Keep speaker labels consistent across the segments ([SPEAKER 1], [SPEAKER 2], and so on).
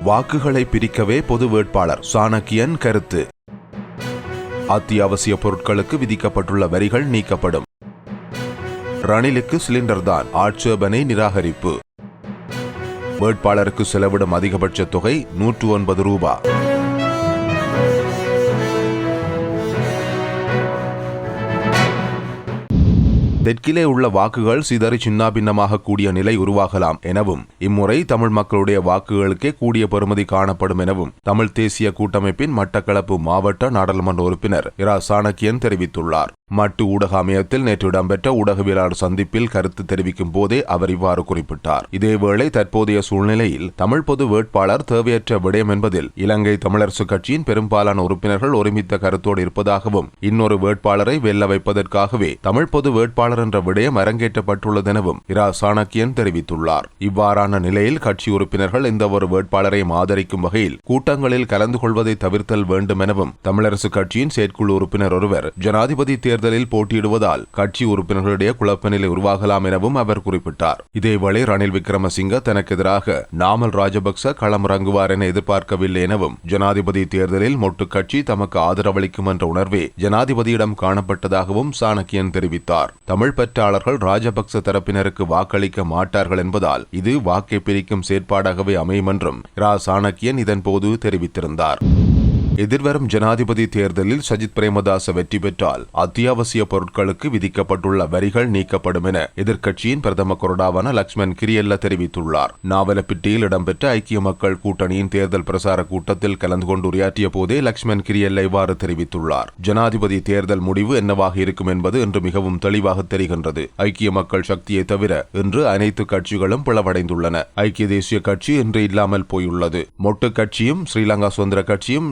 [SPEAKER 1] வாக்குகளை பிரிக்கவே பொது வேட்பாளர் சாணக்கியன் கருத்து. அத்தியாவசிய பொருட்களுக்கு விதிக்கப்பட்டுள்ள வரிகள் நீக்கப்படும். ரணிலுக்கு சிலிண்டர் தான் ஆட்சேபனை நிராகரிப்பு. வேட்பாளருக்கு செலவிடும் அதிகபட்ச தொகை 109 ரூபாய். தெற்கிலே உள்ள வாக்குகள் சிதறி சின்னாபின்னமாக கூடிய நிலை உருவாகலாம் எனவும் இம்முறை தமிழ் மக்களுடைய வாக்குகளுக்கே கூடிய பெறுமதி காணப்படும் எனவும் தமிழ் தேசிய கூட்டமைப்பின் மட்டக்களப்பு மாவட்ட நாடாளுமன்ற உறுப்பினர் இரா சாணக்கியன் தெரிவித்துள்ளார். மட்டு ஊடக அமையத்தில் நேற்று இடம்பெற்ற ஊடகவியலாளர் சந்திப்பில் கருத்து தெரிவிக்கும் போதே அவர் இவ்வாறு குறிப்பிட்டார். இதேவேளை தற்போதைய சூழ்நிலையில் தமிழ் பொது வேட்பாளர் தேவையற்ற விடயம் என்பதில் இலங்கை தமிழரசு கட்சியின் பெரும்பாலான உறுப்பினர்கள் ஒருமித்த கருத்தோடு இருப்பதாகவும் இன்னொரு வேட்பாளரை வெல்ல வைப்பதற்காகவே தமிழ் பொது வேட்பாளர் என்ற விடயம் அரங்கேற்றப்பட்டுள்ளதெனவும் இரா சாணக்கியன் தெரிவித்துள்ளார். இவ்வாறான நிலையில் கட்சி உறுப்பினர்கள் இந்த ஒரு வேட்பாளரையும் ஆதரிக்கும் வகையில் கூட்டங்களில் கலந்து கொள்வதை தவிர்த்தல் வேண்டும் எனவும் தமிழரசு கட்சியின் செயற்குழு உறுப்பினர் ஒருவர் ஜனாதிபதி தேர்தலில் போட்டியிடுவதால் கட்சி உறுப்பினர்களுடைய குழப்ப நிலை உருவாகலாம் எனவும் அவர் குறிப்பிட்டார். இதேவேளை ரணில் விக்ரமசிங்க தனக்கு எதிராக நாமல் ராஜபக்ச களமிறங்குவார் என எதிர்பார்க்கவில்லை எனவும் ஜனாதிபதி தேர்தலில் மொட்டு கட்சி தமக்கு ஆதரவளிக்கும் என்ற உணர்வே ஜனாதிபதியிடம் காணப்பட்டதாகவும் சாணக்கியன் தெரிவித்தார். தமிழ் பற்றாளர்கள் ராஜபக்ச தரப்பினருக்கு வாக்களிக்க மாட்டார்கள் என்பதால் இது வாக்கை பிரிக்கும் செயற்பாடாகவே அமையும் என்றும் இரா சாணக்கியன் இதன்போது தெரிவித்திருந்தார். எதிர்வரும் ஜனாதிபதி தேர்தலில் சஜித் பிரேமதாச வெற்றி பெற்றால் அத்தியாவசிய பொருட்களுக்கு விதிக்கப்பட்டுள்ள வரிகள் நீக்கப்படும் என எதிர்க்கட்சியின் பிரதம கொறடாவான லக்ஷ்மன் கிரியல்ல தெரிவித்துள்ளார். நாவலப்பிட்டியில் இடம்பெற்ற ஐக்கிய மக்கள் கூட்டணியின் தேர்தல் பிரசார கூட்டத்தில் கலந்து கொண்டு உரையாற்றிய போதே லக்ஷ்மன் கிரியல்ல இவ்வாறு தெரிவித்துள்ளார். ஜனாதிபதி தேர்தல் முடிவு என்னவாக இருக்கும் என்பது இன்று மிகவும் தெளிவாக தெரிகின்றது. ஐக்கிய மக்கள் சக்தியை தவிர இன்று அனைத்து கட்சிகளும் பிளவடைந்துள்ளன. ஐக்கிய தேசிய கட்சி இன்று இல்லாமல் போயுள்ளது. மொட்டு கட்சியும் ஸ்ரீலங்கா சுதந்திர கட்சியும்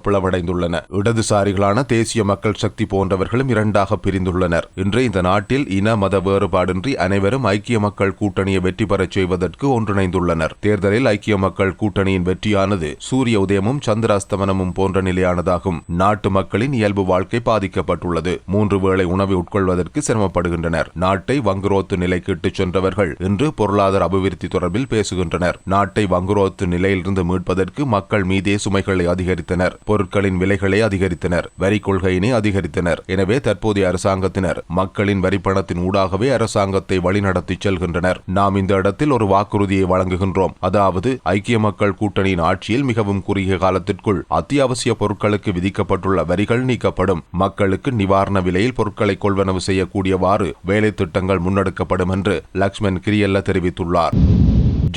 [SPEAKER 1] பிளவடைந்துள்ளன. இடதுசாரிகளான தேசிய மக்கள் சக்தி போன்றவர்களும் இரண்டாக பிரிந்துள்ளனர். இன்று இந்த நாட்டில் இன மத வேறுபாடின்றி அனைவரும் ஐக்கிய மக்கள் கூட்டணியை வெற்றி பெறச் செய்வதற்கு ஒன்றிணைந்துள்ளனர். தேர்தலில் ஐக்கிய மக்கள் கூட்டணியின் வெற்றியானது சூரிய உதயமும் சந்திராஸ்தமனமும் போன்ற நிலையானதாகும். நாட்டு மக்களின் இயல்பு வாழ்க்கை பாதிக்கப்பட்டுள்ளது. 3 வேளை உணவை உட்கொள்வதற்கு சிரமப்படுகின்றனர். நாட்டை வங்குரோத்து நிலைக்கு இட்டுச் சென்றவர்கள் இன்று பொருளாதார அபிவிருத்தி தொடர்பில் பேசுகின்றனர். நாட்டை வங்குரோத்து நிலையிலிருந்து மீட்பதற்கு மக்கள் மீதே சுமைகளை அதிகரித்தனர். பொருட்களின் விலைகளை அதிகரித்தனர். வரி கொள்கையினை அதிகரித்தனர். எனவே தற்போதைய அரசாங்கத்தினர் மக்களின் வரிப்பணத்தின் ஊடாகவே அரசாங்கத்தை வழிநடத்தி செல்கின்றனர். நாம் இந்த இடத்தில் ஒரு வாக்குறுதியை வழங்குகின்றோம். அதாவது ஐக்கிய மக்கள் கூட்டணியின் ஆட்சியில் மிகவும் குறுகிய காலத்திற்குள் அத்தியாவசிய பொருட்களுக்கு விதிக்கப்பட்டுள்ள வரிகள் நீக்கப்படும். மக்களுக்கு நிவாரண விலையில் பொருட்களை கொள்வனவு செய்யக்கூடியவாறு வேலை திட்டங்கள் முன்னெடுக்கப்படும் என்று லக்ஷ்மன் கிரியல்ல தெரிவித்துள்ளார்.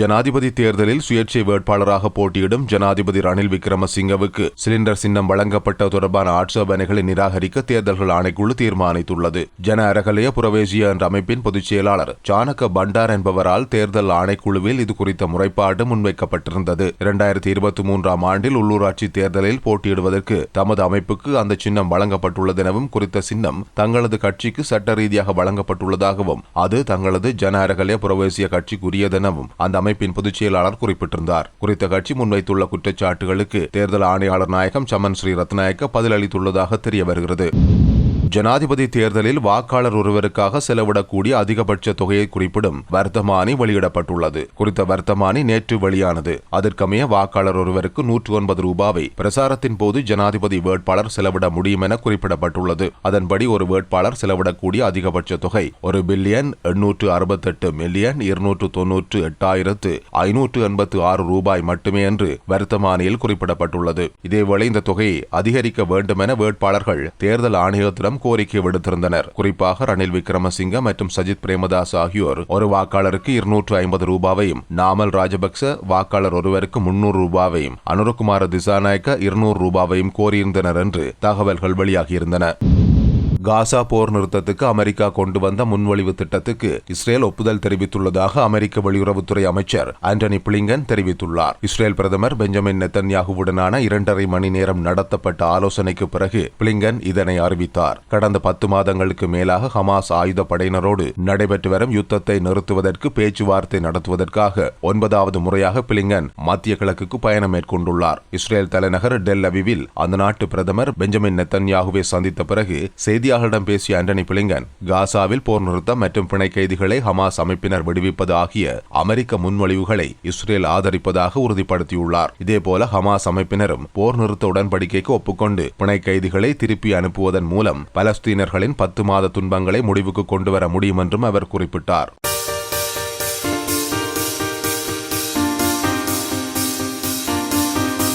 [SPEAKER 1] ஜனாதிபதி தேர்தலில் சுயேட்சை வேட்பாளராக போட்டியிடும் ஜனாதிபதி ரணில் விக்ரமசிங்கவுக்கு சிலிண்டர் சின்னம் வழங்கப்பட்ட தொடர்பான ஆட்சேபனைகளை நிராகரிக்க தேர்தல்கள் ஆணைக்குழு தீர்மானித்துள்ளது. ஜன அரகலய புரவேசிய என்ற அமைப்பின் பொதுச் செயலாளர் சாணக்க பண்டார் என்பவரால் தேர்தல் ஆணைக்குழுவில் இது குறித்த முறைப்பாடு முன்வைக்கப்பட்டிருந்தது. 2023 ஆண்டில் உள்ளூராட்சி தேர்தலில் போட்டியிடுவதற்கு தமது அமைப்புக்கு அந்த சின்னம் வழங்கப்பட்டுள்ளது எனவும் குறித்த சின்னம் தங்களது கட்சிக்கு சட்ட ரீதியாக வழங்கப்பட்டுள்ளதாகவும் அது தங்களது ஜன அரகலய புரவேசிய கட்சிக்குரியதெனவும் அந்த அமைப்பின் பொதுச் செயலாளர் குறிப்பிட்டிருந்தார். குறித்த கட்சி முன்வைத்துள்ள குற்றச்சாட்டுகளுக்கு தேர்தல் ஆணையாளர் நாயகம் சமன் ஸ்ரீ ரத்நாயக்க பதிலளித்துள்ளதாக தெரிய வருகிறது. ஜனாதிபதி தேர்தலில் வாக்காளர் ஒருவருக்காக செலவிடக்கூடிய அதிகபட்ச தொகையை குறிப்பிடும் வர்த்தமானி வெளியிடப்பட்டுள்ளது. குறித்த வர்த்தமானி நேற்று வெளியானது. அதற்கமைய வாக்காளர் ஒருவருக்கு 109 ரூபாவை பிரசாரத்தின் போது ஜனாதிபதி வேட்பாளர் செலவிட முடியும் என குறிப்பிடப்பட்டுள்ளது. அதன்படி ஒரு வேட்பாளர் செலவிடக்கூடிய அதிகபட்ச தொகை 1,868,298,586 ரூபாய் மட்டுமே என்று வர்த்தமானியில் குறிப்பிடப்பட்டுள்ளது. இதேவேளை இந்த தொகையை அதிகரிக்க வேண்டும் என வேட்பாளர்கள் தேர்தல் ஆணையத்திடம் கோரிக்கை விடுத்திருந்தனர். குறிப்பாக ரணில் விக்ரமசிங்க மற்றும் சஜித் பிரேமதாஸ் ஆகியோர் ஒரு வாக்காளருக்கு 250 ரூபாவையும், நாமல் ராஜபக்ச வாக்காளர் ஒருவருக்கு 300 ரூபாவையும், அனுரகுமார திசாநாயக்க 200 ரூபாவையும் கோரியிருந்தனர் என்று தகவல்கள் வெளியாகியிருந்தன. காசா போர் நிறுத்தத்துக்கு அமெரிக்கா கொண்டு வந்த முன்மொழிவு திட்டத்துக்கு இஸ்ரேல் ஒப்புதல் தெரிவித்துள்ளதாக அமெரிக்க வெளியுறவுத்துறை அமைச்சர் ஆண்டனி பிளிங்கன் தெரிவித்துள்ளார். இஸ்ரேல் பிரதமர் பெஞ்சமின் நெத்தன்யாகுவுடனான 2.5 மணி நேரம் நடத்தப்பட்ட ஆலோசனைக்கு பிறகு பிளிங்கன் இதனை அறிவித்தார். கடந்த 10 மாதங்களுக்கு மேலாக ஹமாஸ் ஆயுத படையினரோடு நடைபெற்று வரும் யுத்தத்தை நிறுத்துவதற்கு பேச்சுவார்த்தை நடத்துவதற்காக 9வது முறையாக பிளிங்கன் மத்திய கிழக்குக்கு பயணம் மேற்கொண்டுள்ளார். இஸ்ரேல் தலைநகர் டெல் அவிவில் அந்த நாட்டு பிரதமர் பெஞ்சமின் நெத்தன்யாகுவை சந்தித்த பிறகு செய்தி செய்தியாளர்களிடம் பேசிய ஆண்டனி பிளிங்கன், காசாவில் போர் நிறுத்தம் மற்றும் பிணை கைதிகளை ஹமாஸ் அமைப்பினர் விடுவிப்பது ஆகிய அமெரிக்க முன்மொழிவுகளை இஸ்ரேல் ஆதரிப்பதாக உறுதிப்படுத்தியுள்ளார். இதேபோல ஹமாஸ் அமைப்பினரும் போர் நிறுத்த உடன்படிக்கைக்கு ஒப்புக்கொண்டு பிணை கைதிகளை திருப்பி அனுப்புவதன் மூலம் பலஸ்தீனர்களின் 10 மாத துன்பங்களை முடிவுக்கு கொண்டுவர முடியும் என்றும் அவர் குறிப்பிட்டார்.